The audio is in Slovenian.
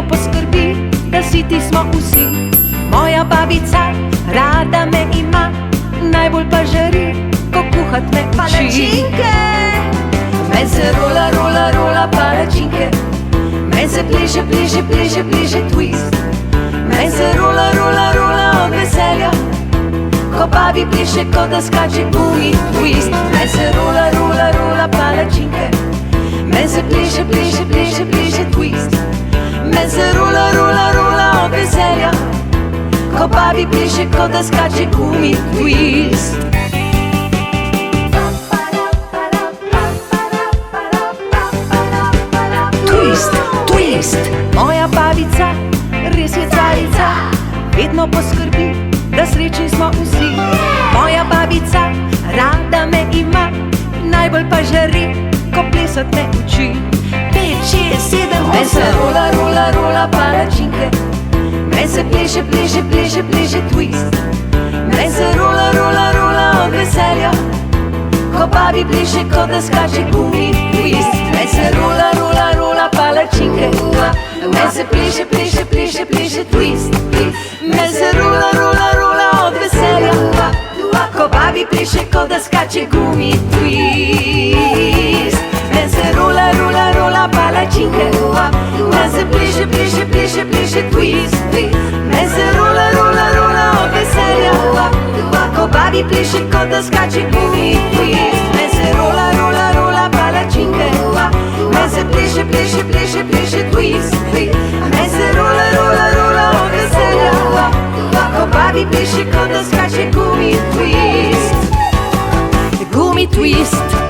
vedno poskrbi, da siti smo vsi. Moja babica rada me ima, najbolj pa žari, ko kuhat me uči. Palačinke, Meze rola, rola, rola palačinke, meze bliže, bliže, bliže, bliže twist. Meze rola, rola, rola od veselja, ko babi pliše, ko da skače gumi twist. Meze rola, rola, rola palačinke, meze bliže, bliže, bliže, bliže twist. Meze rola, rola, rola od veselja, ko babi pliše, ko da skače gumi twist. Twist, twist, moja babica res je carica, vedno poskrbi, da srečni smo vsi. Moja babica rada me ima, najbolj pa žari, ko plesat me uči. 5, 6, 7, 8. Meze rola, rola, rola palačinke, meze bliže, bliže, bliže, bliže twist. Meze rola, rola, rola od veselja, ko babi bliže, ko da skače gumi twist. Meze rola, rola, rola palačinke, meze bliže, bliže, bliže, bliže twist. Meze rola, rola, rola od veselja, ko babi bliže, ko da skače gumi twist. Meze rola, rola, rola palačinke, meze bliže, bliže, bliže, bliže twist. Meze rola, rola, rola od veselja, ko babi bliže, ko da skače gumi twist. Meze rola, rola, rola palačinke, meze bliže, bliže, bliže, bliže twist. Meze rola, rola, rola od veselja, ko babi bliže, ko da skače gumi twist. Gumi twist.